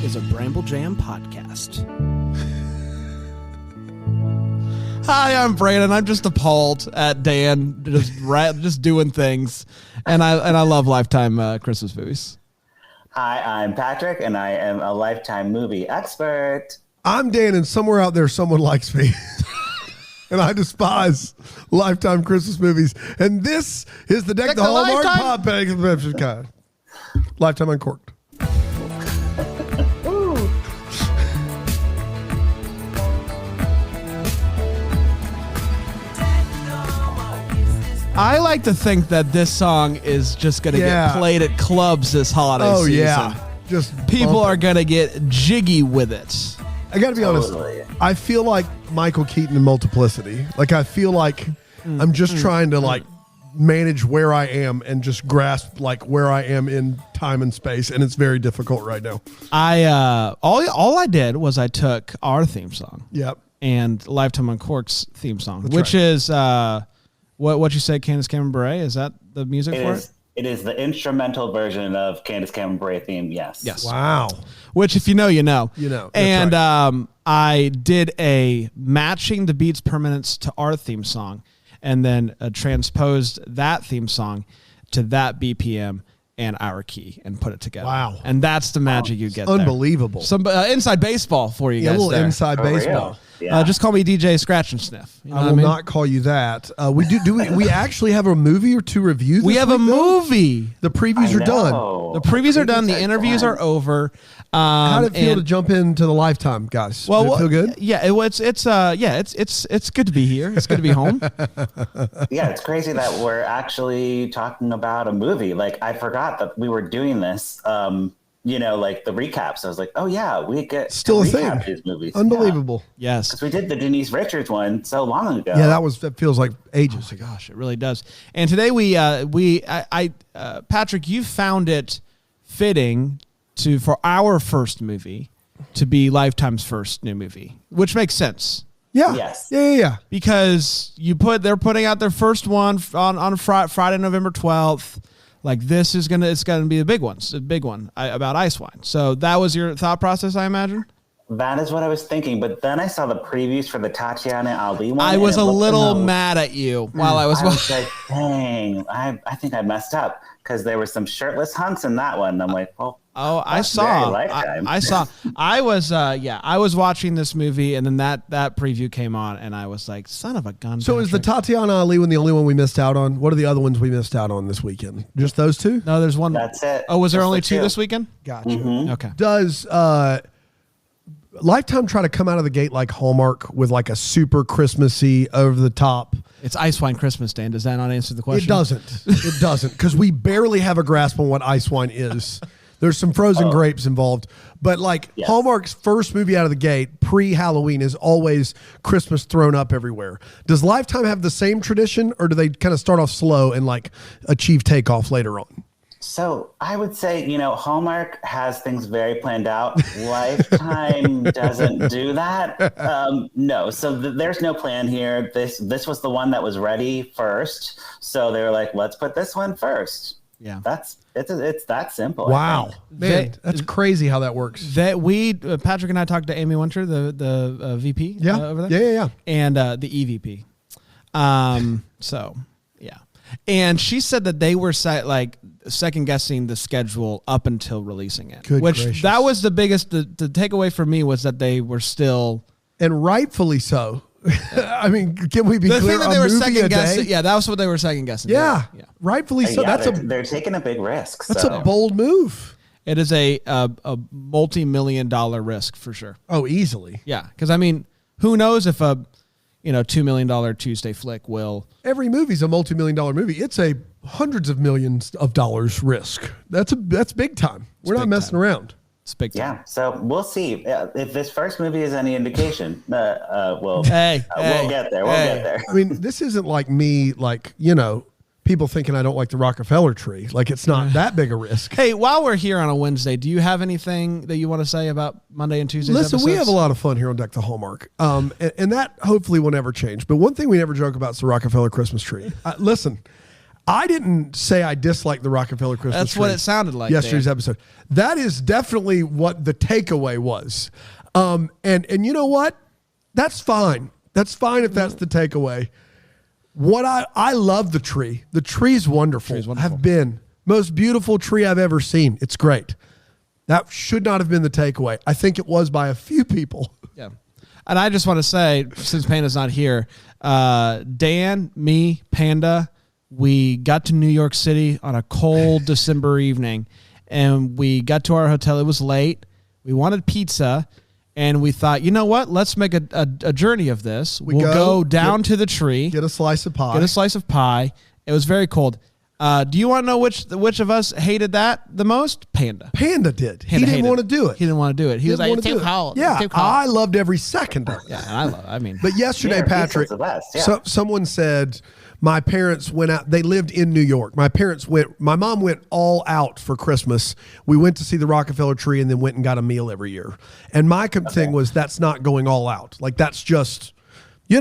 is a Bramble Jam podcast. Hi, I'm Brandon. I'm just appalled at Dan just doing things, and I love Lifetime Christmas movies. Hi, I'm Patrick, and I am a Lifetime movie expert. I'm Dan, and somewhere out there, someone likes me. And I despise Lifetime Christmas movies. And this is the Deck the Hallmark Pop. Lifetime Uncorked. I like to think that this song is just going to get played at clubs this holiday season. Yeah. Just people are going to get jiggy with it. I got to be honest. I feel like Michael Keaton in Multiplicity. Like, I feel like I'm just trying to manage where I am and just grasp where I am in time and space, and it's very difficult right now. All I did was I took our theme song. Yep. And Lifetime Uncorked's theme song, which is what you said, Candace Cameron Bure. Is that the music for it? It is the instrumental version of Candace Cameron Bure theme. Yes. Wow. Which, if you know, you know. You know. And right. I did a matching the beats per minutes to our theme song, and then transposed that theme song to that BPM and our key and put it together. Wow. And that's the magic you get there. Unbelievable. Some inside baseball for you guys. A little there. inside baseball. Yeah. Just call me DJ Scratch and Sniff. You know I will not call you that. We actually have a movie or two reviews? We have a movie. The previews are done. The previews are done. The interviews are over. How did it feel to jump into the Lifetime, guys? Well, did it feel good? Yeah, it's good to be here. It's good to be home. Yeah, it's crazy that we're actually talking about a movie. I forgot that we were doing this. The recaps. I was like, oh yeah, we get still a recap thing. These movies. Unbelievable. Yeah. Yes, because we did the Denise Richards one so long ago. Yeah, that feels like ages ago. Gosh, it really does. And today Patrick, you found it fitting for our first movie to be Lifetime's first new movie, which makes sense. Yeah. Yes. Yeah. Because they're putting out their first one on Friday, November 12th. It's gonna be a big one. It's a big one about Ice Wine. So that was your thought process, I imagine? That is what I was thinking. But then I saw the previews for the Tatiana Ali one. I was a little mad at you while I was watching. I was like, dang, I think I messed up because there were some shirtless hunts in that one. And I'm like, well. Oh, I saw. I was watching this movie, and then that preview came on, and I was like, "Son of a gun!" So is the Tatiana Ali one the only one we missed out on? What are the other ones we missed out on this weekend? Just those two? No, there's one. That's it. Oh, was there only two this weekend? Gotcha. Mm-hmm. Okay. Does Lifetime try to come out of the gate like Hallmark with a super Christmassy, over the top? It's Ice Wine Christmas, Dan. Does that not answer the question? It doesn't. It doesn't, because we barely have a grasp on what ice wine is. There's some frozen grapes involved. But yes. Hallmark's first movie out of the gate, pre-Halloween, is always Christmas thrown up everywhere. Does Lifetime have the same tradition, or do they kind of start off slow and achieve takeoff later on? So I would say, Hallmark has things very planned out. Lifetime doesn't do that. No, so there's no plan here. This was the one that was ready first. So they were like, let's put this one first. Yeah, it's that simple. Wow, man, that's crazy how that works. That Patrick and I talked to Amy Winter, the VP, over there. Yeah, and the EVP. So yeah, and she said that they were second guessing the schedule up until releasing it. Gracious. That was the biggest. The takeaway for me was that they were still, and rightfully so. I mean, can we be clear? Thing that they were second guessing. Yeah, that was what they were second guessing. Yeah. Rightfully so. Yeah, they're taking a big risk. That's a bold move. It is a multi-million-dollar risk for sure. Oh, easily. Yeah, because who knows if a $2 million Tuesday flick will. Every movie's a multi-million-dollar movie. It's a hundreds of millions of dollars risk. That's big time. We're not messing around. Big time. Yeah, so we'll see if this first movie is any indication. We'll get there. We'll get there. I mean, this isn't like me, people thinking I don't like the Rockefeller tree. It's not that big a risk. Hey, while we're here on a Wednesday, do you have anything that you want to say about Monday and Tuesday's episodes? We have a lot of fun here on Deck the Hallmark, and that hopefully will never change. But one thing we never joke about is the Rockefeller Christmas tree. Listen, I didn't say I dislike the Rockefeller Christmas That's tree what it sounded like. yesterday's Dan. episode. That is definitely what the takeaway was. And you know what? That's fine. That's fine if that's the takeaway. What I love the tree. The tree's wonderful. Have been most beautiful tree I've ever seen. It's great. That should not have been the takeaway. I think it was by a few people. Yeah. And I just want to say, since Panda's not here, Dan, me, Panda, we got to New York City on a cold December evening, and we got to our hotel. It was late. We wanted pizza, and we thought, you know what? Let's make a journey of this. We'll go down to the tree. Get a slice of pie. Get a slice of pie. It was very cold. Do you want to know which of us hated that the most? Panda. Panda did. He didn't want to do it. He didn't want to do it. He was like, it's too cold. Yeah, I loved every second of it. Yeah, and But yesterday, Patrick, someone said my parents went out. They lived in New York. My mom went all out for Christmas. We went to see the Rockefeller tree and then went and got a meal every year. And my thing was, that's not going all out. Like, that's just, you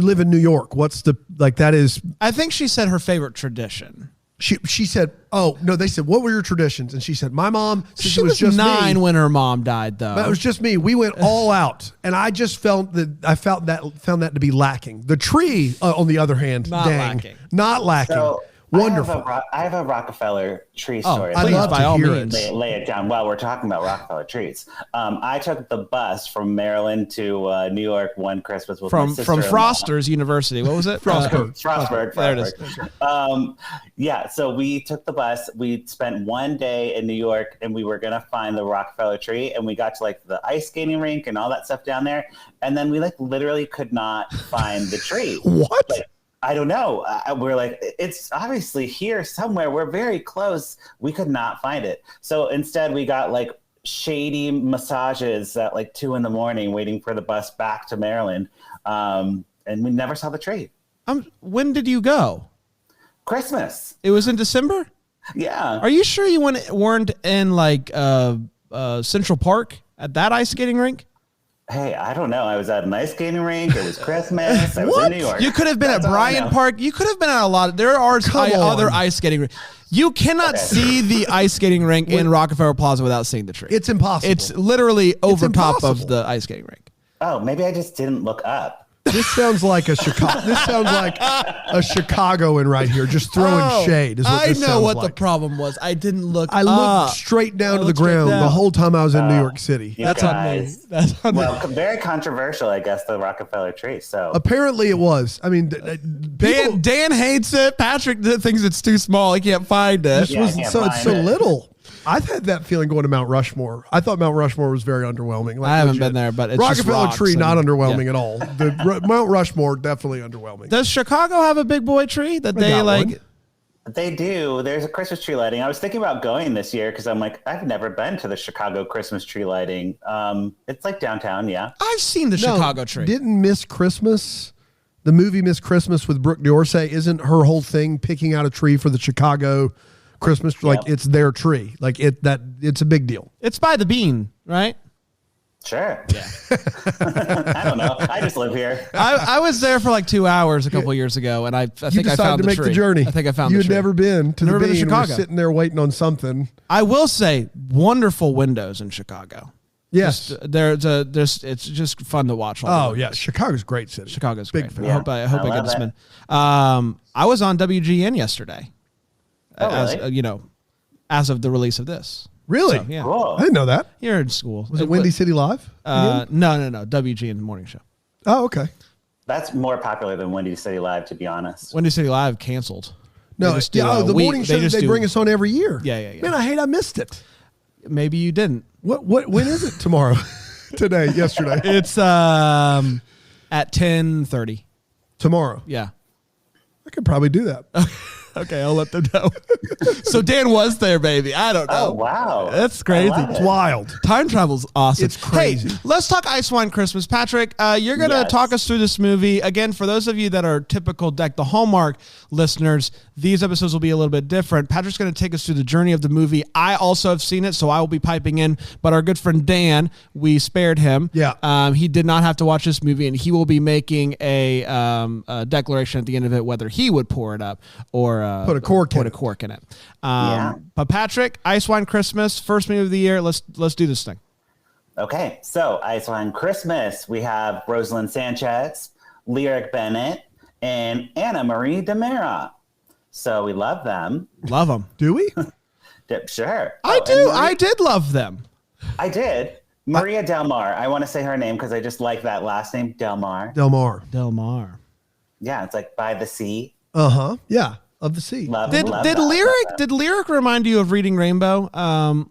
live in New York. That is. I think she said her favorite tradition. She said, oh, no, they said, what were your traditions? And she said, my mom, since she it was just 9 when her mom died, though. But it was just me. We went all out. And I just found that to be lacking. The tree, on the other hand, not lacking. So, wonderful. I have a Rockefeller tree story. I'd love to hear it. Lay it down while we're talking about Rockefeller trees. I took the bus from Maryland to New York one Christmas with my sister. From Foster's University. What was it? Frostburg. There it is. Yeah, so we took the bus. We spent one day in New York, and we were going to find the Rockefeller tree, and we got to the ice skating rink and all that stuff down there, and then we literally could not find the tree. What? I don't know. We're like, it's obviously here somewhere. We're very close. We could not find it. So instead we got shady massages at 2 a.m. waiting for the bus back to Maryland. And we never saw the tree. When did you go? Christmas. It was in December? Yeah. Are you sure you weren't in Central Park at that ice skating rink? Hey, I don't know. I was at an ice skating rink. It was Christmas. I was in New York. You could have been at Bryant Park. You could have been at a lot. There are other ice skating rinks. You cannot see the ice skating rink in Rockefeller Plaza without seeing the tree. It's impossible. It's literally over top of the ice skating rink. Oh, maybe I just didn't look up. This sounds like a Chicago. This sounds like a Chicagoan right here, just throwing shade. Is what I this know sounds what like. the problem was. I didn't look. I looked straight down to the ground the whole time I was in New York City. That's on me. That's on me. Very controversial, I guess, the Rockefeller tree. So apparently it was. I mean, Dan hates it. Patrick thinks it's too small. He can't find it. It's so little. I've had that feeling going to Mount Rushmore. I thought Mount Rushmore was very underwhelming. I haven't been there, but it's Rockefeller just tree not underwhelming at all. The Mount Rushmore definitely underwhelming. Does Chicago have a big boy tree that they like? They do. There's a Christmas tree lighting. I was thinking about going this year because I'm like, I've never been to the Chicago Christmas tree lighting. It's downtown, yeah. I've seen the Chicago tree. Didn't Miss Christmas, the movie Miss Christmas with Brooke Dorsey, isn't her whole thing picking out a tree for the Chicago Christmas? It's their tree. It's a big deal. It's by the Bean, right? Sure. Yeah. I don't know. I just live here. I was there for 2 hours a couple years ago, and I think I found to make the journey. I think I found you the tree. You'd never been to the Bean. Chicago. We're sitting there waiting on something. I will say, wonderful windows in Chicago. Yes, it's just fun to watch. Oh yeah, Chicago's a great city. Chicago's big great. fan. Yeah. I hope I get to spin. I was on WGN yesterday. Really? As of the release of this. Really? So, yeah. Cool. I didn't know that. You're in school. Was it Windy City Live? No. WGN morning show. Oh, okay. That's more popular than Windy City Live, to be honest. Windy City Live canceled. No, the morning show they bring us on every year. Yeah. Man, I missed it. Maybe you didn't. When is it tomorrow? Today, yesterday. It's at 10:30. Tomorrow. Yeah. I could probably do that. Okay, I'll let them know. So Dan was there, baby. I don't know. Oh, wow. That's crazy. It's wild. Time travel's awesome. It's crazy. Hey, let's talk Ice Wine Christmas. Patrick, you're going to talk us through this movie. Again, for those of you that are typical Deck the Hallmark listeners, these episodes will be a little bit different. Patrick's going to take us through the journey of the movie. I also have seen it, so I will be piping in. But our good friend Dan, we spared him. Yeah. He did not have to watch this movie, and he will be making a declaration at the end of it, whether he would pour it up or put a cork in it. But Patrick, Ice Wine Christmas, first movie of the year. Let's do this thing. Okay, so Ice Wine Christmas. We have Roselyn Sánchez, Lyriq Bennett, and Anna Marie DeMera. So we love them. Love them. Do we? Sure. I do. I did love them. I did. Maria Del Mar. I want to say her name because I just like that last name, Del Mar. Del Mar. Yeah, it's like by the sea. Yeah, of the sea. Did Lyriq remind you of Reading Rainbow?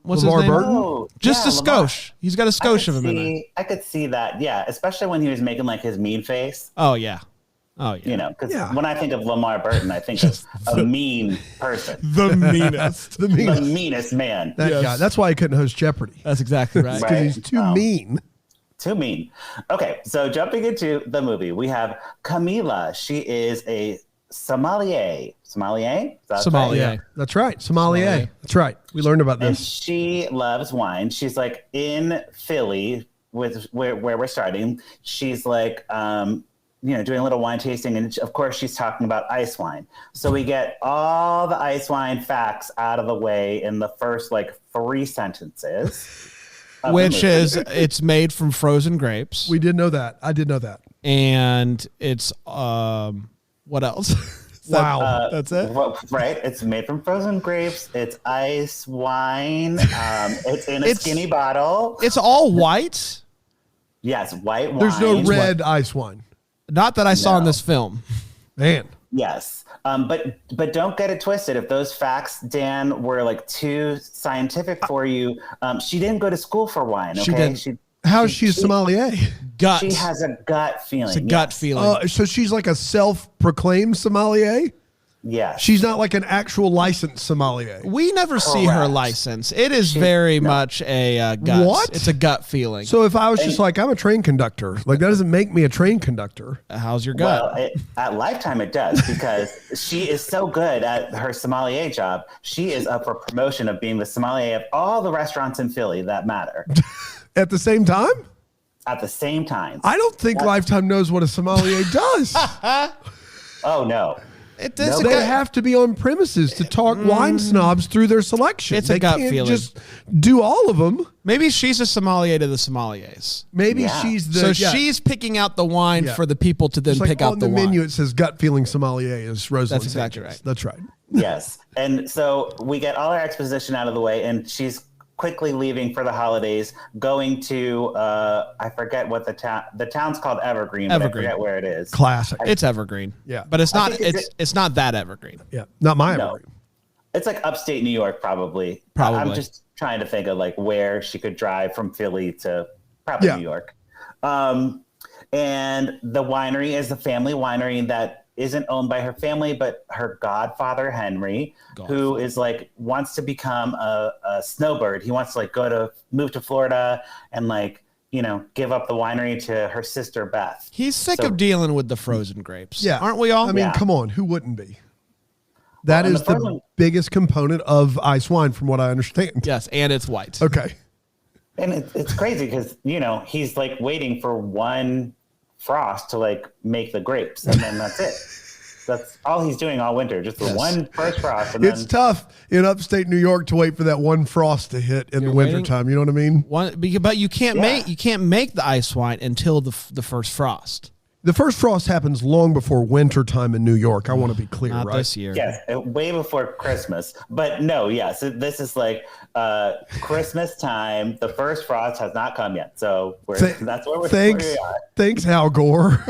What's LeVar his name? Burton? Oh, Just yeah, a skosh. He's got a skosh of him in there. I could see that. Yeah, especially when he was making like his mean face. Oh yeah. You know, because when I think of Lamar Burton, I think of a mean person. The meanest. The meanest man. That guy. That's why he couldn't host Jeopardy. That's exactly right. Because he's too mean. Too mean. Okay, so jumping into the movie, we have Camila. She is a sommelier. Sommelier? Sommelier. Yeah, that's right. Sommelier. That's right. We learned about And this. she loves wine. She's like in Philly with where we're starting. She's like doing a little wine tasting, and of course she's talking about ice wine. So we get all the ice wine facts out of the way in the first like 3 sentences. Which is, it's made from frozen grapes. We did know that. I did know that. And it's, what else? Wow. That's it? Right. It's made from frozen grapes. It's ice wine. It's in a skinny bottle. It's all white? Yes, white wine. There's no red ice wine. Not that I saw in this film. Man. Yes. But don't get it twisted. If those facts, Dan, were like too scientific for you, she didn't go to school for wine. Okay. She didn't. How is she a sommelier? Gut. She has a gut feeling. It's a gut feeling. So she's like a self-proclaimed sommelier? Yeah. She's not like an actual licensed sommelier. We never see her license. It is very much a gut. What? It's a gut feeling. So if I was just like, I'm a train conductor, like that doesn't make me a train conductor. How's your gut? Well, at Lifetime it does, because she is so good at her sommelier job. She is up for promotion of being the sommelier of all the restaurants in Philly that matter. At the same time? At the same time. I don't think Lifetime knows what a sommelier does. Oh, no. They have to be on premises to talk wine snobs through their selection. It's a gut feeling. Just do all of them. Maybe she's a sommelier to the sommeliers. Maybe she's the. So she's picking out the wine for the people to then pick out the wine. On the menu, it says gut feeling sommelier is Roselyn. That's exactly right. That's right. Yes. And so we get all our exposition out of the way, and she's quickly leaving for the holidays, going to I forget what the town's called Evergreen, but I forget where it is. Classic. It's Evergreen. Yeah. But it's not it's not that Evergreen. Yeah. Not my Evergreen. It's like upstate New York, probably. I'm just trying to think of like where she could drive from Philly to probably New York. And the winery is the family winery that isn't owned by her family, but her godfather, Henry, who is like, wants to become a snowbird. He wants to move to Florida and like, give up the winery to her sister, Beth. He's sick of dealing with the frozen grapes. Yeah. Aren't we all? I mean, come on. Who wouldn't be? That is the biggest component of ice wine from what I understand. Yes. And it's white. Okay. And it's crazy because, he's like waiting for one frost to like make the grapes, and then that's it. That's all he's doing all winter, just the one first frost. And it's tough in upstate New York to wait for that one frost to hit in the wintertime. You know what I mean? But you can't make the ice wine until the first frost. The first frost happens long before wintertime in New York. I want to be clear, Not right? this year. Yes, way before Christmas. But no, yes, this is like Christmas time. The first frost has not come yet, so that's where we are. Thanks, Al Gore.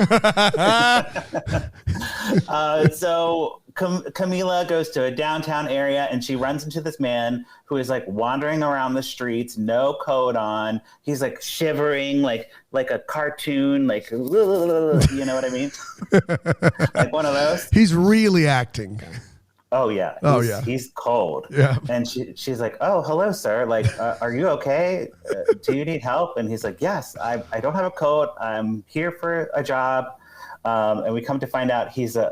So Camila goes to a downtown area, and she runs into this man who is like wandering around the streets, no coat on. He's like shivering, like a cartoon, like, you know what I mean? Like one of those. He's really acting. Oh yeah. He's cold. Yeah. And she's like, "Oh, hello, sir. Like, are you okay? Do you need help?" And he's like, "Yes, I don't have a coat. I'm here for a job." And we come to find out he's an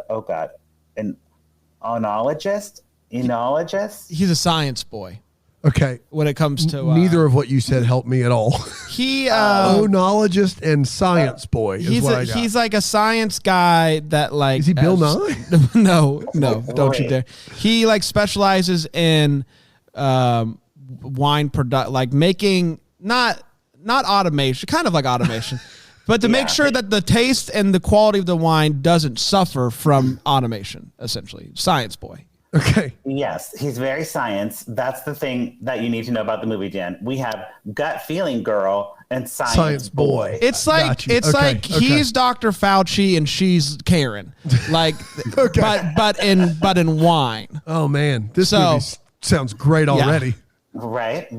oenologist. He's a science boy. Okay. when it comes to neither of what you said helped me at all. He onologist and science boy. He's like a science guy that like is he Bill Nye? No, don't you dare. He like specializes in wine product, like making not automation, kind of like automation. But to make sure that the taste and the quality of the wine doesn't suffer from automation, essentially. Science boy. Okay. Yes, he's very science. That's the thing that you need to know about the movie, Dan. We have gut feeling girl and science boy. It's like he's Dr. Fauci and she's Karen. Like but in wine. Oh man, this movie sounds great already. Right.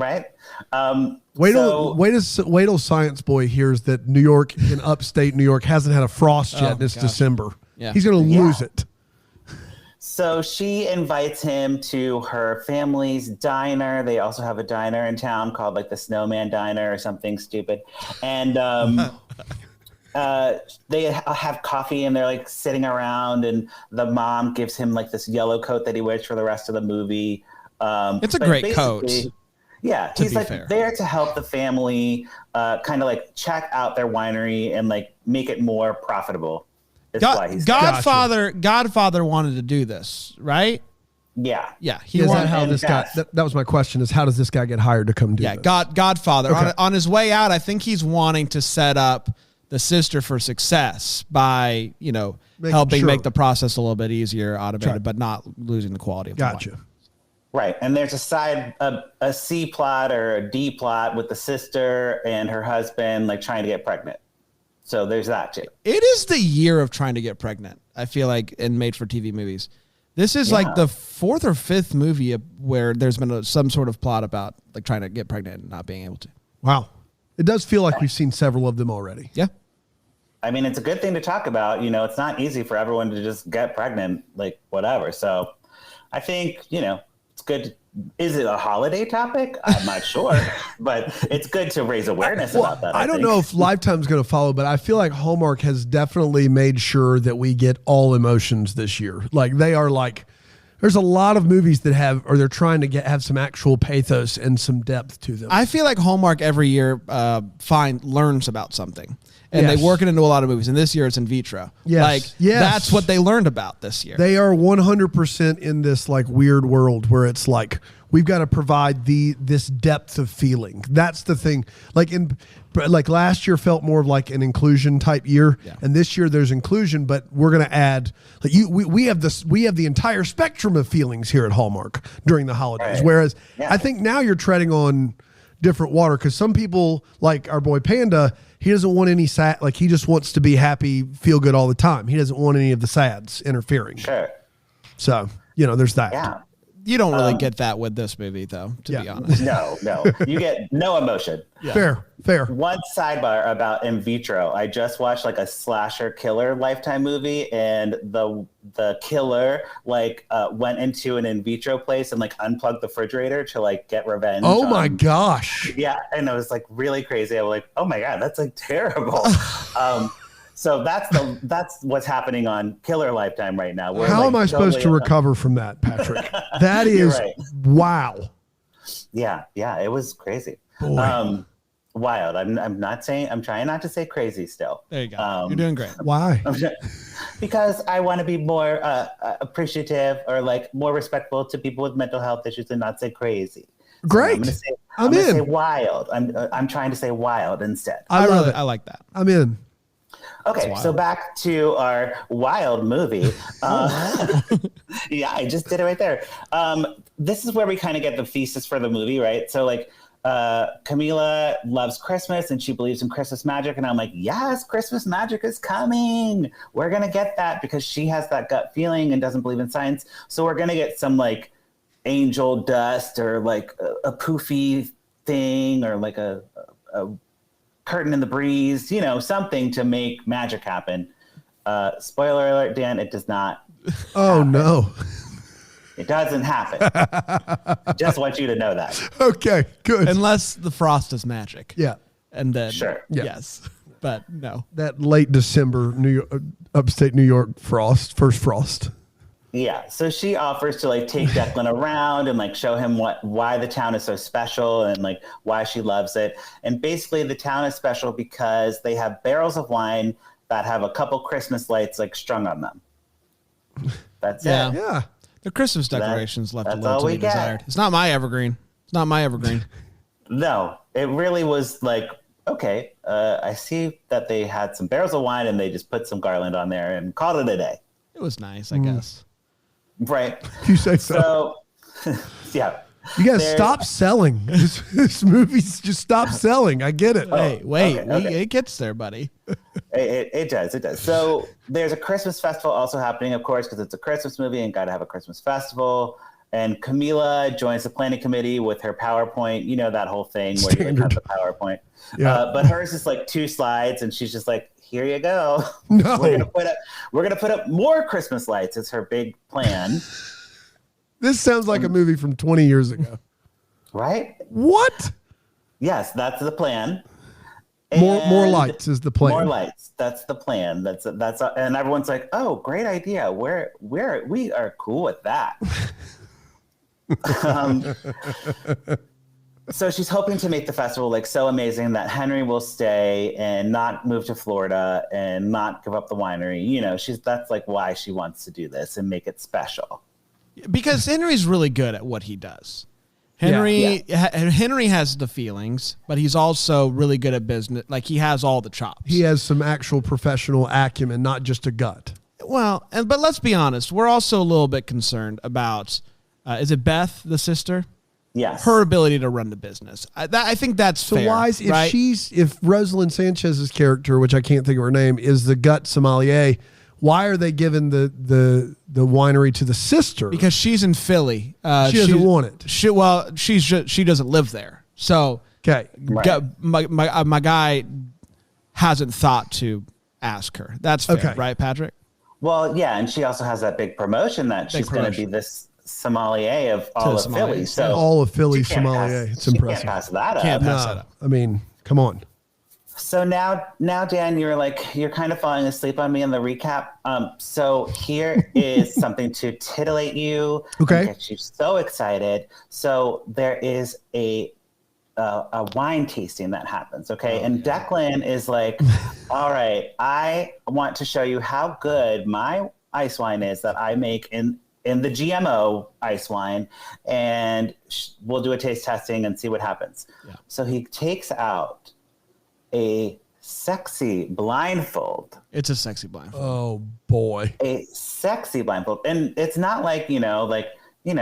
Wait till Science Boy hears that New York in upstate New York hasn't had a frost yet this December. Yeah. He's going to lose it. So she invites him to her family's diner. They also have a diner in town called like the Snowman Diner or something stupid. And they have coffee and they're like sitting around, and the mom gives him like this yellow coat that he wears for the rest of the movie. It's a great coat. Yeah, he's like there to help the family kind of like check out their winery and like make it more profitable. Godfather wanted to do this, right? Yeah. He is that how this guy? That was my question: is how does this guy get hired to come do this? Godfather. Okay. On his way out, I think he's wanting to set up the sister for success by helping make the process a little bit easier, automated, but not losing the quality of the wine. Right. And there's a C plot or a D plot with the sister and her husband like trying to get pregnant. So there's that too. It is the year of trying to get pregnant, I feel like, in made-for-TV movies. This is like the fourth or fifth movie where there's been some sort of plot about like trying to get pregnant and not being able to. Wow. It does feel like we've seen several of them already. Yeah. I mean, it's a good thing to talk about. It's not easy for everyone to just get pregnant, like whatever. So I think, it's good. Is it a holiday topic? I'm not sure, but it's good to raise awareness about that. I don't know if Lifetime's going to follow, but I feel like Hallmark has definitely made sure that we get all emotions this year. Like they are like, there's a lot of movies that they're trying to have some actual pathos and some depth to them. I feel like Hallmark every year learns about something. And they work it into a lot of movies. And this year it's in vitro. Yes. That's what they learned about this year. They are 100% in this like weird world where it's like, we've got to provide this depth of feeling. That's the thing. Like last year felt more of like an inclusion type year. Yeah. And this year there's inclusion, but we're going to add like we have the entire spectrum of feelings here at Hallmark during the holidays. Right. Whereas I think now you're treading on different water, because some people like our boy Panda, he doesn't want any sad, like he just wants to be happy, feel good all the time. He doesn't want any of the sads interfering. Sure. So, there's that. Yeah. You don't really get that with this movie, though, to be honest. No. You get no emotion. Yeah. Fair. One sidebar about in vitro. I just watched like a slasher killer Lifetime movie, and the killer went into an in vitro place and like unplugged the refrigerator to like get revenge. Oh my gosh. Yeah. And it was like really crazy. I was like, oh my God, that's like terrible. So that's what's happening on Killer Lifetime right now. How am I supposed to recover from that, Patrick? That is wow. Yeah, it was crazy. Boy. Wild. I'm trying not to say crazy still. There you go. You're doing great. Why? Because I want to be more appreciative or like more respectful to people with mental health issues and not say crazy. Great. So I'm going to say wild. I'm trying to say wild instead. I love it. I like that. I'm in. Okay, so back to our wild movie. Yeah, I just did it right there. This is where we kind of get the thesis for the movie, right? So like Camila loves Christmas and she believes in Christmas magic. And I'm like, yes, Christmas magic is coming. We're going to get that because she has that gut feeling and doesn't believe in science. So we're going to get some like angel dust or like a poofy thing or like a curtain in the breeze, something to make magic happen. Spoiler alert, Dan, it does not happen. No. It doesn't happen. Just want you to know that. Okay, good. Unless the frost is magic. Yeah. And then, sure. Yes. But no. That late December upstate New York first frost. Yeah, so she offers to like take Declan around and like show him why the town is so special and like why she loves it. And basically the town is special because they have barrels of wine that have a couple Christmas lights like strung on them. That's it. Yeah. The Christmas decorations left a that's little all to be we get. desired. It's not my evergreen. It's not my evergreen. No, it really was like, okay, I see that they had some barrels of wine and they just put some garland on there and called it a day. It was nice, I guess. Right. You say so. So, yeah. You guys stop selling. This movie's just stop selling. I get it. Hey, wait. Okay. It gets there, buddy. It does. So there's a Christmas festival also happening, of course, because it's a Christmas movie and got to have a Christmas festival. And Camila joins the planning committee with her PowerPoint. You know that whole thing where you have the PowerPoint. Yeah. But hers is like 2 slides, and she's just like, "Here you go. No. We're gonna put up more Christmas lights." It's her big plan. This sounds like a movie from 20 years ago. Right? What? Yes, that's the plan. More lights is the plan. More lights. That's the plan. That's and everyone's like, "Oh, great idea. We are cool with that." So she's hoping to make the festival like so amazing that Henry will stay and not move to Florida and not give up the winery. You know, that's like why she wants to do this and make it special. Because Henry's really good at what he does. Henry has the feelings, but he's also really good at business. Like he has all the chops. He has some actual professional acumen, not just a gut. Well, but let's be honest. We're also a little bit concerned about, is it Beth, the sister? Yes. Her ability to run the business. I think that's fair. So why is, right? if Roselyn Sanchez's character, which I can't think of her name, is the gut sommelier, why are they giving the winery to the sister? Because she's in Philly. She doesn't want it. She doesn't live there. So Okay. Right. my guy hasn't thought to ask her. That's fair, Okay. right, Patrick? Well, yeah, and she also has that big promotion that she's going to be this sommelier of all of Philly. So all of Philly she can't sommelier. pass- It's she impressive. Can't pass that up. Can't pass that up. I mean, come on. So now, Dan, you're kind of falling asleep on me in the recap. So here is something to titillate you, Okay. and get you so excited. So there is a wine tasting that happens, okay? And Declan is like, "All right, I want to show you how good my ice wine is that I make in the GMO ice wine, and we'll do a taste testing and see what happens." Yeah. So he takes out a sexy blindfold. It's a sexy blindfold. Oh boy. A sexy blindfold. And it's not like,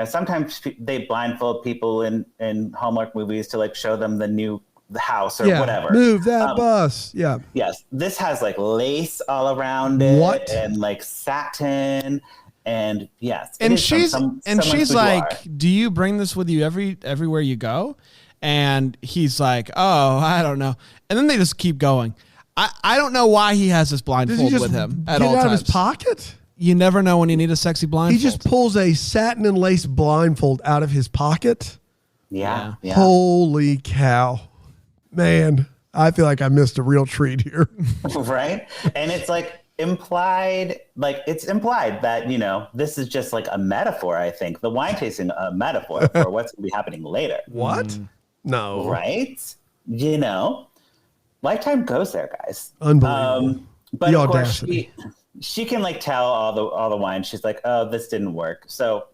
sometimes they blindfold people in Hallmark movies to like show them the house or whatever. Move that bus. Yeah. Yes. This has like lace all around it. What? And like satin. And yes. And she's like, "Do you bring this with you everywhere you go?" And he's like, "Oh, I don't know." And then they just keep going. I don't know why he has this Does blindfold he just with him get at all it out times. of his pocket? You never know when you need a sexy blindfold. He just pulls a satin and lace blindfold out of his pocket. Yeah. Holy cow. Man, I feel like I missed a real treat here. Right. And it's like implied that, this is just like a metaphor, I think. The wine tasting, a metaphor for what's going to be happening later. What? No. Right? Lifetime goes there, guys. Unbelievable. But The of course, audacity. she can like tell all the wine. She's like, "Oh, this didn't work." So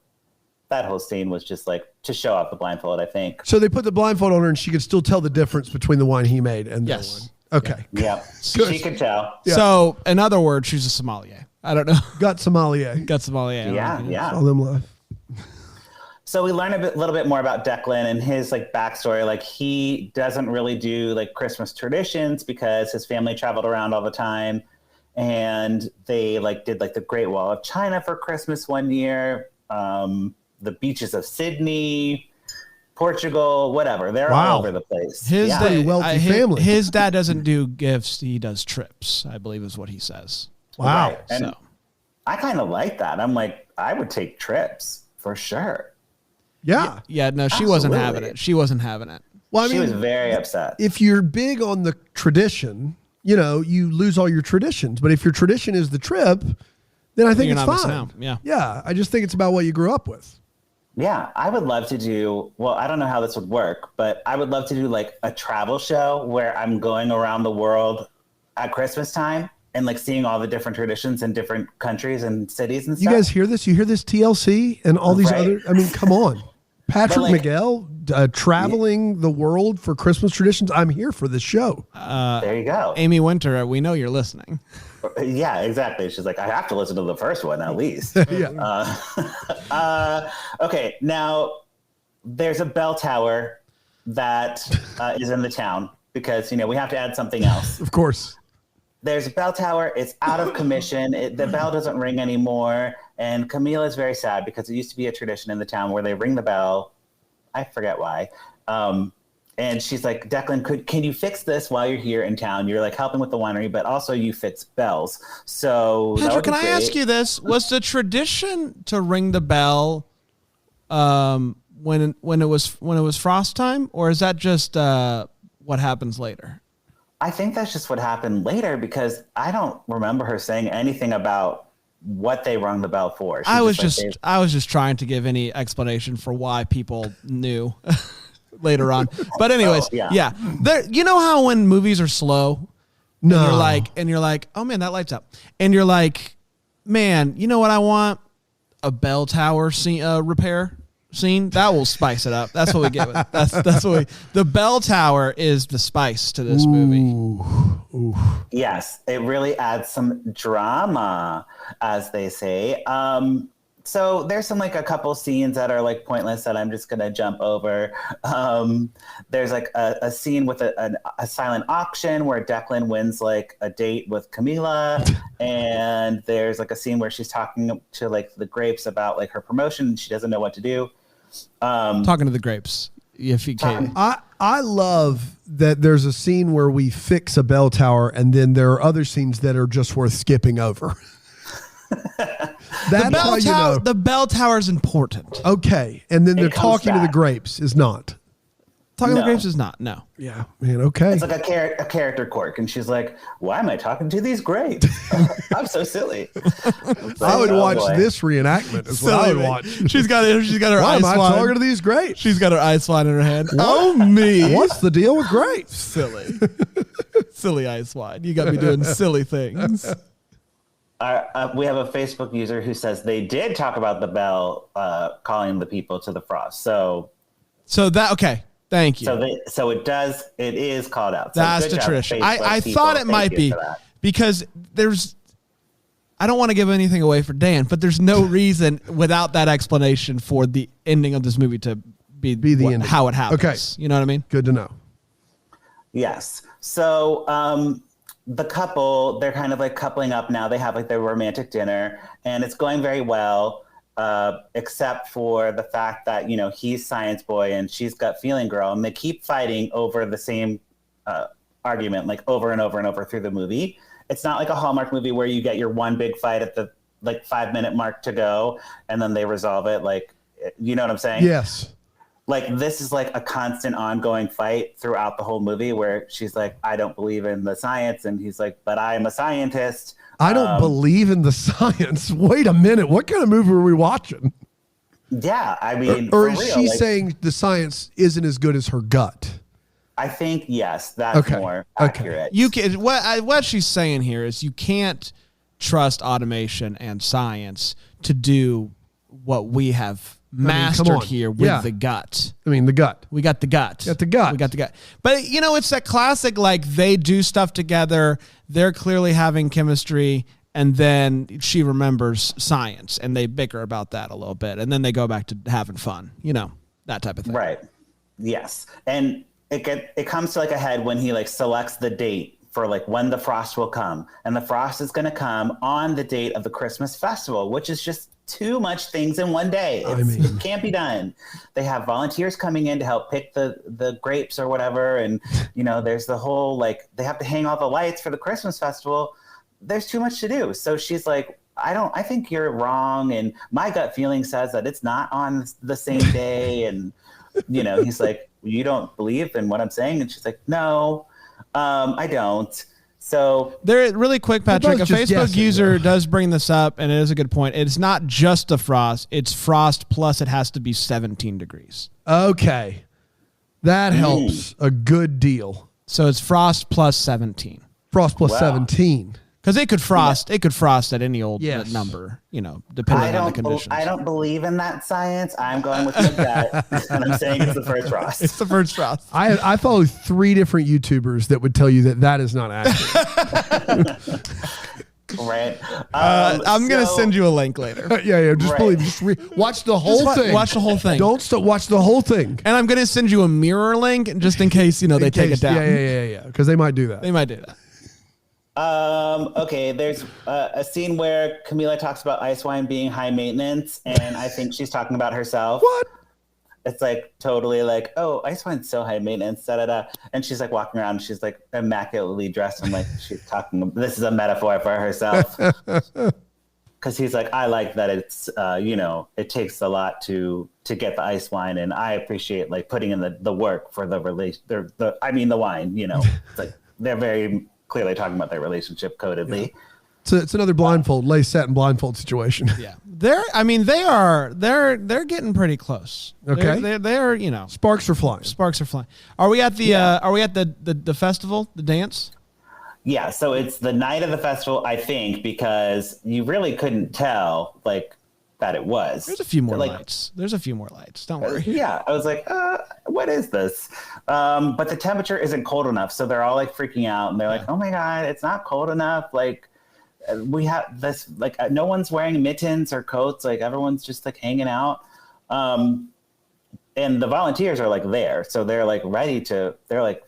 that whole scene was just like to show off the blindfold, I think. So they put the blindfold on her and she could still tell the difference between the wine he made and Yes. the one. Okay. Yeah, Good. she could tell. Yeah. So, in other words, she's a sommelier. I don't know. Gut sommelier. Got sommelier. Yeah. All them love. So we learn a little bit more about Declan and his like backstory. Like he doesn't really do like Christmas traditions because his family traveled around all the time, and they like did like the Great Wall of China for Christmas one year, the beaches of Sydney, Portugal, whatever. They're Wow. all over the place. His Yeah. Pretty wealthy family. His dad doesn't do gifts; he does trips. I believe is what he says. Wow. Right. And So I kind of like that. I'm like, I would take trips for sure. Yeah. yeah, no, she wasn't having Absolutely. it. She wasn't having it. Well, I She mean, was very upset. if you're big on the tradition, you lose all your traditions. But if your tradition is the trip, then I think You're it's not missing fine. out. Yeah. Yeah. I just think it's about what you grew up with. Yeah, I would love to do, well, I don't know how this would work, but I would love to do like a travel show where I'm going around the world at Christmas time and like seeing all the different traditions in different countries and cities and stuff. You guys hear this? You hear this TLC and all these other, I mean, come on. Patrick Miguel traveling the world for Christmas traditions. I'm here for this show. There you go. Amy Winter, we know you're listening. Yeah, exactly. She's like, I have to listen to the first one at least. Okay, now there's a bell tower that is in the town because, we have to add something else. Of course. There's a bell tower. It's out of commission. The bell doesn't ring anymore. And Camila is very sad because it used to be a tradition in the town where they ring the bell. I forget why. And she's like, Declan, can you fix this while you're here in town? You're like helping with the winery, but also you fix bells. So Patrick, can I ask you this? Was the tradition to ring the bell when it was frost time, or is that just what happens later? I think that's just what happened later because I don't remember her saying anything about what they rung the bell for. I was just trying to give any explanation for why people knew later on. But anyways, yeah. There, you know how when movies are slow, no, and you're like, oh man, that lights up, and you're like, man, you know what I want? A bell tower repair scene that will spice it up. That's what we get with. That's what the bell tower is the spice to this movie. Ooh. Yes, it really adds some drama, as they say. So there's some like a couple scenes that are like pointless that I'm just gonna jump over. There's like a scene with a silent auction where Declan wins like a date with Camila, and there's like a scene where she's talking to like the grapes about like her promotion and she doesn't know what to do. Talking to the grapes, if you can. I love that there's a scene where we fix a bell tower, and then there are other scenes that are just worth skipping over. That's how you know. The bell tower is important. Okay, and then they're talking to the grapes is not. Talking to the grapes is not. No. Yeah, man. Okay. It's like a character quirk, and she's like, "Why am I talking to these grapes? I'm so silly." I would watch this reenactment. Is what I would watch. She's got her Why ice am I wine. talking to these grapes? She's got her ice wine in her hand. Oh me! What's the deal with grapes? Silly, silly ice wine. You got me doing silly things. We have a Facebook user who says they did talk about the bell calling the people to the frost. So that okay. Thank you. So it is called out. So that's the tradition. I thought it might be because I don't want to give anything away for Dan, but there's no reason without that explanation for the ending of this movie to be the ending. How it happens. Okay. You know what I mean? Good to know. Yes. So the couple, they're kind of like coupling up now. They have like their romantic dinner and it's going very well. Except for the fact that, he's science boy and she's gut feeling girl. And they keep fighting over the same argument, like over and over and over through the movie. It's not like a Hallmark movie where you get your one big fight at the 5-minute mark to go and then they resolve it. Like, you know what I'm saying? Yes. Like this is like a constant ongoing fight throughout the whole movie where she's like, I don't believe in the science. And he's like, but I'm a scientist. I don't believe in the science. Wait a minute. What kind of movie are we watching? Yeah. I mean, or is she saying the science isn't as good as her gut? I think, yes, that's more accurate. You can, what she's saying here is you can't trust automation and science to do what we have mastered here with the gut. I mean, the gut. We got the gut. Got the gut. We got the gut. But, it's that classic, like, they do stuff together. They're clearly having chemistry, and then she remembers science, and they bicker about that a little bit, and then they go back to having fun. That type of thing. Right. Yes. And it comes to, like, a head when he, like, selects the date for, like, when the frost will come. And the frost is going to come on the date of the Christmas festival, which is just too much things in one day. It can't be done. They have volunteers coming in to help pick the grapes or whatever. And, there's the whole, like, they have to hang all the lights for the Christmas festival. There's too much to do. So she's like, I think you're wrong. And my gut feeling says that it's not on the same day. And, he's like, you don't believe in what I'm saying? And she's like, no, I don't. So there, really quick, Patrick, a both just Facebook guessing, user does bring this up, and it is a good point. It's not just the frost; it's frost plus it has to be 17 degrees. Okay, that helps a good deal. So it's frost plus 17. Frost plus 17. Because it could frost. It could frost at any old Yes. number, depending on the conditions. I don't believe in that science. I'm going with my gut, and I'm saying it's the first frost. It's the first frost. I follow 3 different YouTubers that would tell you that is not accurate. Right. I'm going to send you a link later. yeah. Just Right. believe. Watch the whole thing. Watch the whole thing. Don't stop. Watch the whole thing. And I'm going to send you a mirror link just in case, they take it down. Yeah. Because they might do that. They might do that. Okay, there's a scene where Camila talks about ice wine being high maintenance, and I think she's talking about herself. What? It's like totally like, oh, ice wine's so high maintenance, da da da. And she's like walking around, she's like immaculately dressed. I'm like, she's talking. This is a metaphor for herself. Because he's like, I like that it's, it takes a lot to get the ice wine, and I appreciate like putting in the work for the wine. It's like they're very clearly talking about their relationship codedly. Yeah. So it's another blindfold, lace satin blindfold situation. Yeah, they're getting pretty close. Okay, they're sparks are flying. Sparks are flying. Are we at the festival, the dance? Yeah, so it's the night of the festival, I think, because you really couldn't tell like that it was. There's a few more lights. Don't worry. Yeah, I was like, what is this? But the temperature isn't cold enough, so they're all like freaking out, and they're like, oh my god, it's not cold enough. Like we have this, like no one's wearing mittens or coats. Like everyone's just like hanging out. And the volunteers are like there, so they're like they're like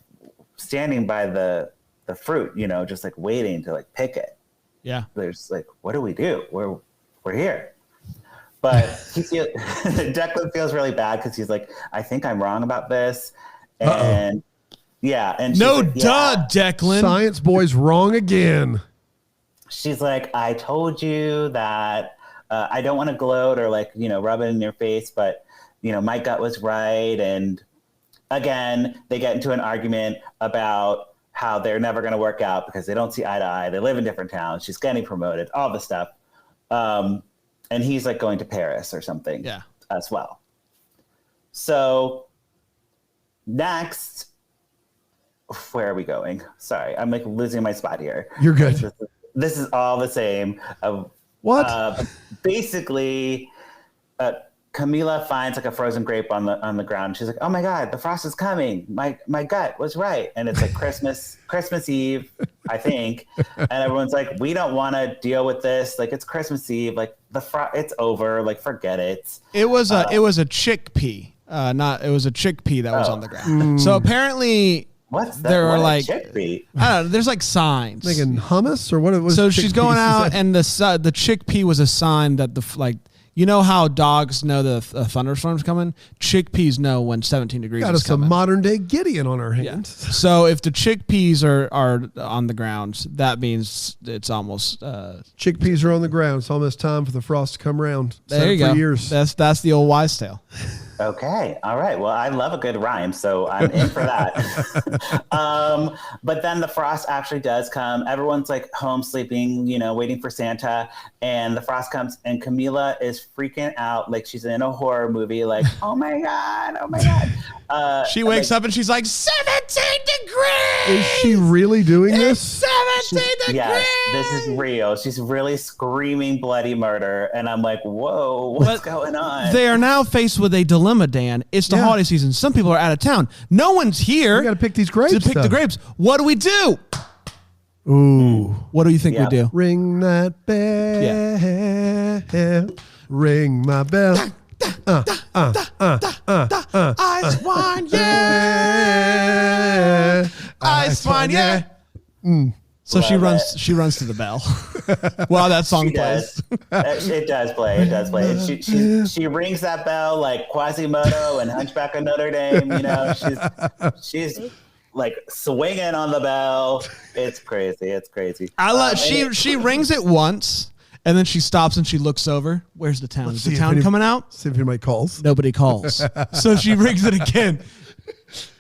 standing by the fruit, just like waiting to like pick it. Yeah. There's like, what do we do? We're here. But Declan feels really bad because he's like, I think I'm wrong about this. And yeah. And no, like, Declan. Science boy's wrong again. She's like, I told you that I don't want to gloat or like, rub it in your face, but my gut was right. And again, they get into an argument about how they're never going to work out because they don't see eye to eye. They live in different towns. She's getting promoted, all this stuff. And he's like going to Paris or something as well. So next, where are we going? Sorry, I'm like losing my spot here. You're good. This is all the same. What? Basically, Camila finds like a frozen grape on the ground. She's like, "Oh my god, the frost is coming! My gut was right." And it's like Christmas Eve, I think. And everyone's like, "We don't want to deal with this. Like it's Christmas Eve. Like it's over. Like forget it." It was a chickpea. It was a chickpea that was on the ground. So apparently. What's that? There are like chickpea? I don't know. There's like signs. Making hummus or what? It was so she's going out, and the chickpea was a sign that how dogs know the thunderstorm's coming. Chickpeas know when 17 degrees got is us coming. a modern day Gideon on our hands. Yeah. So if the chickpeas are on the ground, that means it's almost chickpeas are on the ground. It's almost time for the frost to come around. There you go. Years. That's the old wise tale. Okay. All right. Well, I love a good rhyme, so I'm in for that. But then the frost actually does come. Everyone's like home sleeping, waiting for Santa. And the frost comes, and Camila is freaking out like she's in a horror movie. Like, oh my god, oh my god. She wakes up and she's like, 17 degrees. Is she really doing this? 17 degrees. Yes, this is real. She's really screaming bloody murder, and I'm like, whoa, what's going on? They are now faced with a dilemma, Dan. It's the holiday season. Some people are out of town. No one's here. We got to pick these grapes. To pick the grapes. What do we do? Ooh. What do you think we do? Ring that bell. Yeah. Ring my bell. Ice wine, yeah. Ice wine, yeah. So she runs to the bell while that song plays. It does play. She rings that bell like Quasimodo and Hunchback of Notre Dame. She's like swinging on the bell. It's crazy. I love. She rings it once. And then she stops and she looks over. Where's the town? Is the town coming out? See if anybody calls. Nobody calls. So she rings it again.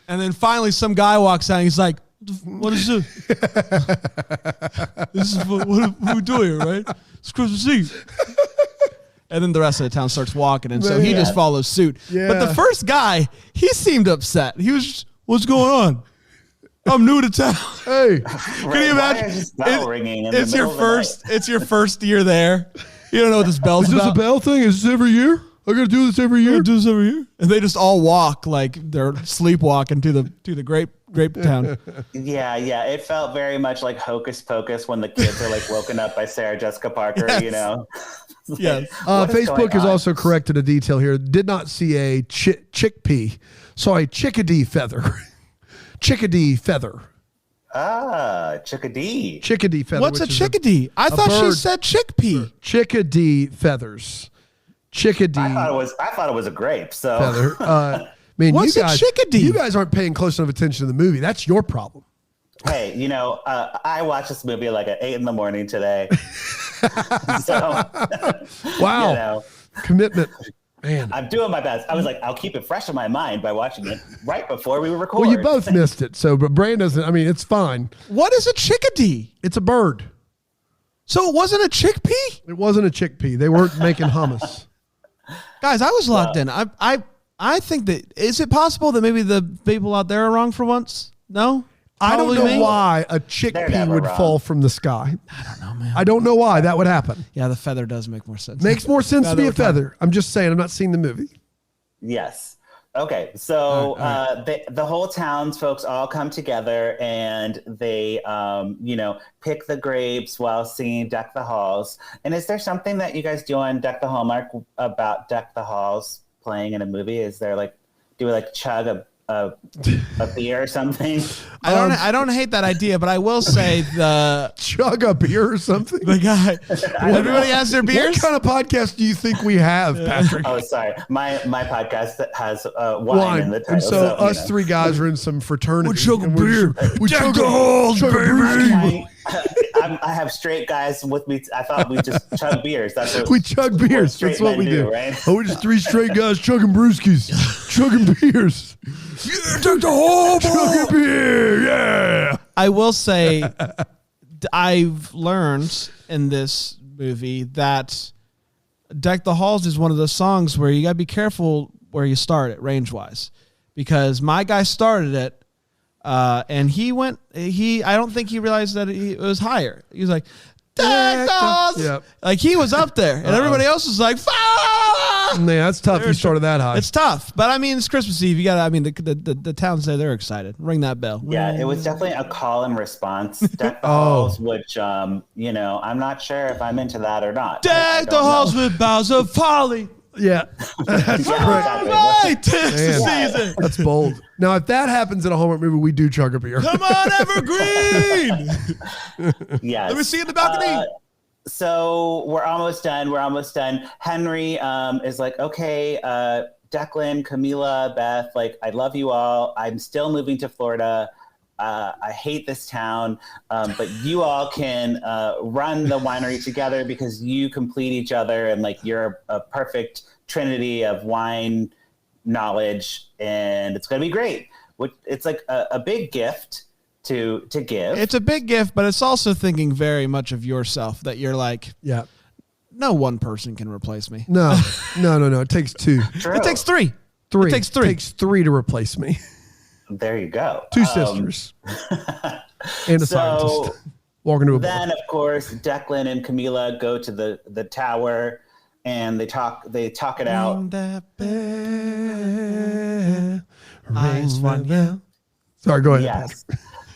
And then finally some guy walks out and he's like, What is this? This is what we're doing here, right? It's Christmas Eve. And then the rest of the town starts walking, and so he just follows suit. Yeah. But the first guy, he seemed upset. He was just, what's going on? I'm new to town. Hey, Can you imagine? It's your first year there. You don't know what this bell's is this about. a bell thing? Is this every year? I gotta do this every year. And they just all walk like they're sleepwalking to the grape town. Yeah. It felt very much like Hocus Pocus when the kids are like woken up by Sarah Jessica Parker. Yes. You know. Yes. Facebook is also corrected a detail here. Did not see a chickpea. Saw a chickadee feather. Chickadee feather. Chickadee. Chickadee feather. What's a chickadee? I thought she said chickpea. Chickadee feathers. Chickadee. I thought it was a grape. So. Feather. Man, What's a chickadee? You guys aren't paying close enough attention to the movie. That's your problem. Hey, I watched this movie like at 8 a.m. today. So, wow. Commitment. Man. I'm doing my best. I was like, I'll keep it fresh in my mind by watching it right before we record. Well, you both missed it. So, but Brian doesn't, I mean, it's fine. What is a chickadee? It's a bird. So it wasn't a chickpea? It wasn't a chickpea. They weren't making hummus. Guys, I was locked in. I think that, is it possible that maybe the people out there are wrong for once? No? I don't Probably know me? why a chickpea would fall from the sky. I don't know, man. I don't know why that would happen. Yeah, the feather does make more sense. Makes more sense to be a feather. I'm just saying. I'm not seeing the movie. Yes. Okay. So the whole townsfolk all come together and they, pick the grapes while singing Deck the Halls. And is there something that you guys do on Deck the Hallmark about Deck the Halls playing in a movie? Is there do we chug a beer or something? I don't hate that idea, but I will say the chug a beer or something. The guy, everybody has their beers. What kind of podcast do you think we have, Patrick? Oh, sorry, my podcast has wine in the title. And so us three guys are in some fraternity. We chug a beer. We chug the halls, baby. I have straight guys with me. I thought we just chug beers. That's what we chug beers. That's what we do. Right? Oh, we're just three straight guys chugging brewskis, chugging beers. Yeah, take the whole chug a beer. Yeah. I will say, I've learned in this movie that "Deck the Halls" is one of those songs where you gotta be careful where you start it range wise, because my guy started it. And I don't think he realized that it was higher. He was like, Deck the Halls. Yep. Like he was up there and everybody else was like, yeah, that's tough. You started that high. It's tough. But I mean, it's Christmas Eve. You got the towns there, they're excited. Ring that bell. Yeah, it was definitely a call and response. Deck the Halls, which, I'm not sure if I'm into that or not. Deck the Halls with boughs of holly. Yeah, that's exactly. Right, tis the season. That's bold. Now, if that happens in a Hallmark movie, we do chug a beer. Come on, Evergreen. Yes. Let me see in the balcony. So we're almost done. Henry is like, okay, Declan, Camila, Beth, I love you all. I'm still moving to Florida. I hate this town, but you all can run the winery together because you complete each other and you're a perfect trinity of wine knowledge, and it's going to be great. It's a big gift to give. It's a big gift, but it's also thinking very much of yourself, that you're yeah, no one person can replace me. No. It takes two. True. It takes three. It takes three. It takes three to replace me. There you go. Two sisters and a scientist walking to a Then, of course, Declan and Camila go to the tower and they talk it out. Ring that bell. Sorry, go ahead. Yes.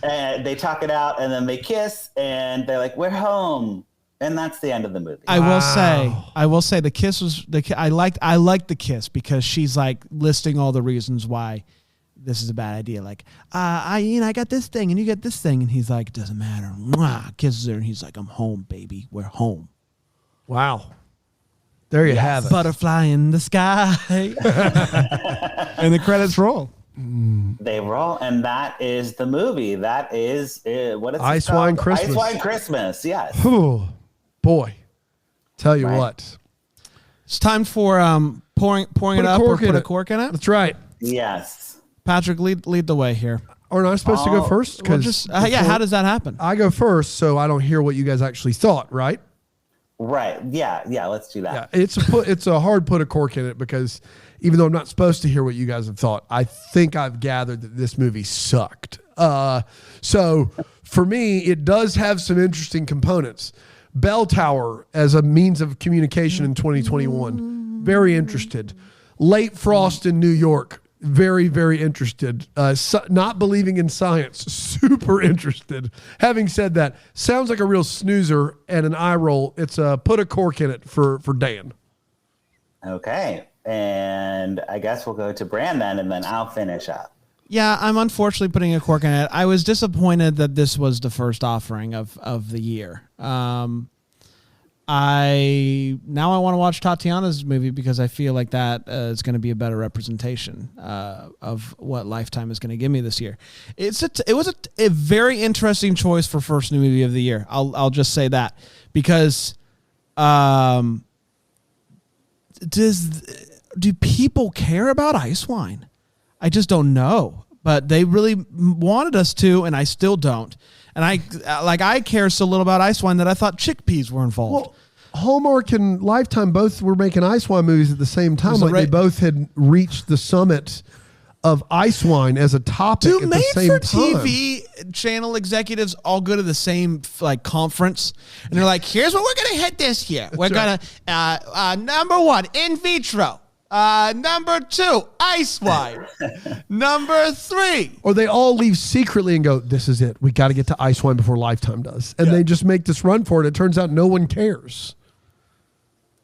And they talk it out and then they kiss and they're like, we're home. And that's the end of the movie. I will say the kiss was I liked the kiss because she's listing all the reasons why this is a bad idea. I got this thing and you get this thing, and he's like, it doesn't matter. Mwah, kisses her and he's like, I'm home, baby. We're home. Wow. There you have it. Butterfly in the sky. And the credits roll. They roll, and that is the movie. That is what it's Ice called? Wine Christmas. Ice Wine Christmas. Yes. Oh, boy. Tell you what. It's time for pouring it up or put a cork in it. That's right. Yes. Patrick, lead the way here. Aren't I supposed to go first? Well, how does that happen? I go first, so I don't hear what you guys actually thought, right? Right. Yeah. Let's do that. Yeah, it's a hard put a cork in it because even though I'm not supposed to hear what you guys have thought, I think I've gathered that this movie sucked. So for me, it does have some interesting components. Bell Tower as a means of communication in 2021, very interested. Late frost in New York, very, very interested. Not believing in science, super interested. Having said that, sounds like a real snoozer and an eye roll. It's put a cork in it for Dan. Okay. And I guess we'll go to Bran then, and then I'll finish up. Yeah, I'm unfortunately putting a cork in it. I was disappointed that this was the first offering of the year. I want to watch Tatiana's movie because I feel like that is going to be a better representation of what Lifetime is going to give me this year. It was a very interesting choice for first new movie of the year. I'll just say that because do people care about Ice Wine? I just don't know, but they really wanted us to, and I still don't. And I care so little about Ice Wine that I thought chickpeas were involved. Well, Hallmark and Lifetime both were making Ice Wine movies at the same time. Like they both had reached the summit of Ice Wine as a topic at the same time. TV channel executives all go to the same conference, and they're like, "Here's what we're gonna hit this year. We're gonna number 1, in vitro. Number 2, Ice Wine. Number 3." Or they all leave secretly and go, "This is it. We got to get to Ice Wine before Lifetime does." And they just make this run for it. It turns out no one cares.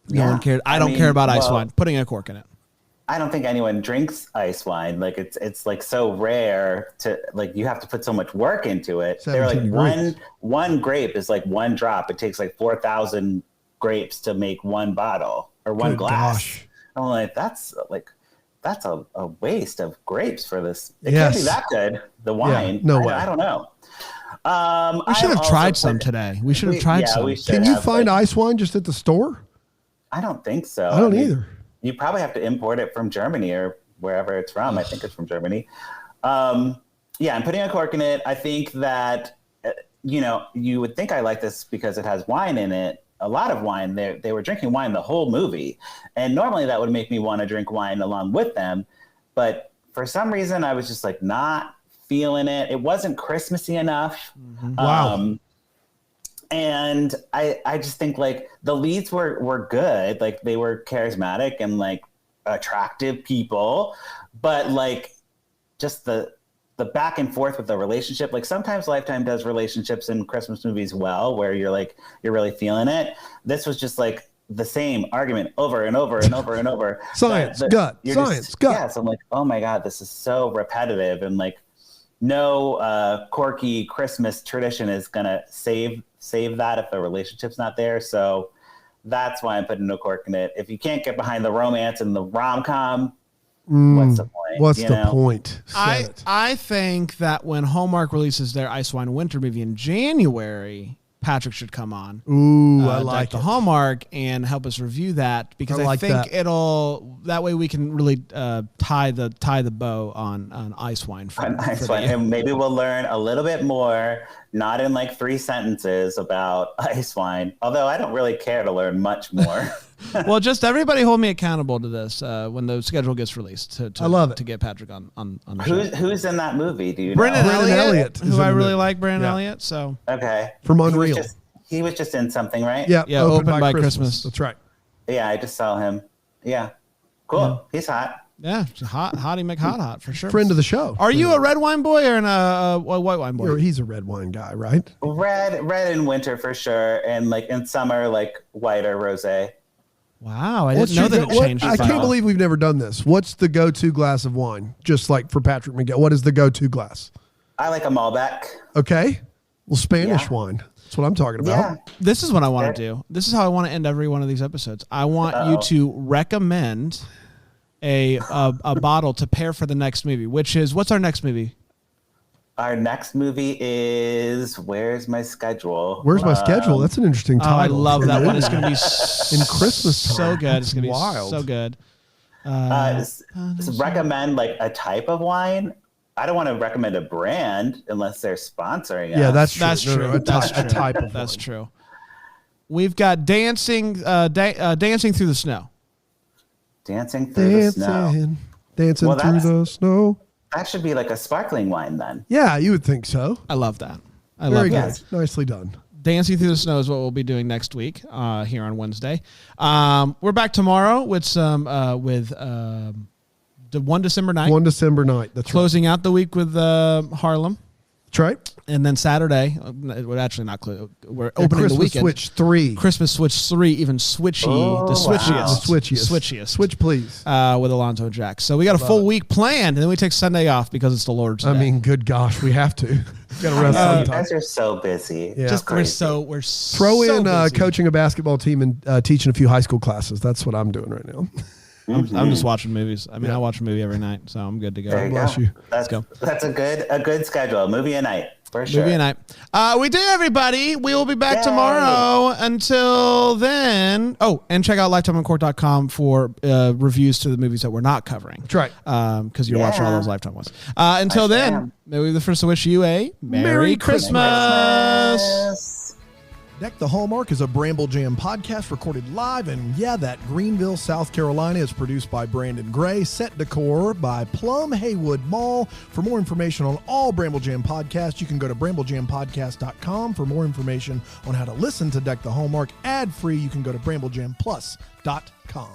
No one cared. I don't care about Ice Wine. Putting a cork in it. I don't think anyone drinks Ice Wine. Like it's like so rare to you have to put so much work into it. They're like one grape is like one drop. It takes like 4,000 grapes to make one bottle or one glass. Gosh. I'm like, that's a waste of grapes for this. It can't be that good. The wine. Yeah, no way. I don't know. We should have tried some today. We should have tried some. Can you find Ice Wine just at the store? I don't think so. I don't either. You probably have to import it from Germany or wherever it's from. I think it's from Germany. I'm putting a cork in it. I think that, you would think I like this because it has wine in it. A lot of wine. They were drinking wine the whole movie. And normally that would make me want to drink wine along with them. But for some reason, I was just not feeling it. It wasn't Christmassy enough. Mm-hmm. Wow. And I just think the leads were good. They were charismatic and attractive people, but just the back and forth with the relationship. Sometimes Lifetime does relationships in Christmas movies well, where you're really feeling it. This was just the same argument over and over and over and over. Science, gut. Yes. I'm oh my God, this is so repetitive. And no quirky Christmas tradition is going to save that if the relationship's not there. So that's why I'm putting no cork in it. If you can't get behind the romance and the rom-com, what's the point? What's the point? I think that when Hallmark releases their Ice Wine Winter movie in January, Patrick should come on. Ooh, I like the Hallmark and help us review that because I think that way we can really tie the bow on Ice Wine. And maybe we'll learn a little bit more, not in 3 sentences about Ice Wine. Although I don't really care to learn much more. Well, just everybody hold me accountable to this when the schedule gets released. I love it to get Patrick on the show. Who's in that movie? Do you know? Brendan Elliott, who I really like. Brendan Elliott. So okay, from Unreal. He was just in something, right? Yeah. Open by Christmas. That's right. Yeah, I just saw him. Yeah, cool. Yeah. He's hot. Yeah, hottie McHot for sure. Friend of the show. Are you a red wine boy or a white wine boy? He's a red wine guy, right? Red in winter for sure, and in summer white or rosé. Wow, I didn't know that it changed. I can't believe we've never done this. What's the go-to glass of wine? Just for Patrick McGill, what is the go-to glass? I like a Malbec. Okay, well, Spanish wine. That's what I'm talking about. Yeah. This is what I want to do. This is how I want to end every one of these episodes. I want you to recommend a bottle to pair for the next movie, which is, what's our next movie? Our next movie is Where's My Schedule? Where's My Schedule? That's an interesting title. I love that one. It's going to be in Christmas time. So good. It's going to be so good. Recommend a type of wine. I don't want to recommend a brand unless they're sponsoring us. Yeah, that's true. That's true. A That's type of That's one. true. We've got dancing through the snow. Dancing through the snow. Dancing Well, through the snow. That should be like a sparkling wine then. Yeah, you would think so. I love that. Very good. that. Nicely done. Dancing Through the Snow is what we'll be doing next week here on Wednesday. We're back tomorrow with some the 1 December night. 1 December night. That's Closing out the week with Harlem. That's right. And then Saturday, we're actually not close. We're And opening Christmas the weekend. Switch 3. Christmas Switch 3, even switchy, Oh, the switchiest. wow. Switchiest. Switch, please. With Alonzo Jack. So we got a full week planned, and then we take Sunday off because it's the Lord's Day. I mean, good gosh, we have to. Got to rest You sometime. guys are so busy. Yeah. Just Crazy. we're Throw so in busy. coaching a basketball team and teaching a few high school classes. That's what I'm doing right now. I'm just watching movies. I mean, I watch a movie every night, so I'm good to go. There you bless go. you. That's, go. That's a good schedule. A movie a night for sure. Movie night. We did, everybody. We will be back Yay. tomorrow. Until then. Oh, and check out lifetimeoncourt.com for reviews to the movies that we're not covering. That's right. Because you're watching all those Lifetime ones. Until I then, am. may we be the first to wish you a Merry Christmas. Christmas. Deck the Hallmark is a Bramble Jam podcast recorded live in, that Greenville, South Carolina. It's produced by Brandon Gray. Set decor by Plum Haywood Mall. For more information on all Bramble Jam podcasts, you can go to bramblejampodcast.com. For more information on how to listen to Deck the Hallmark ad-free, you can go to bramblejamplus.com.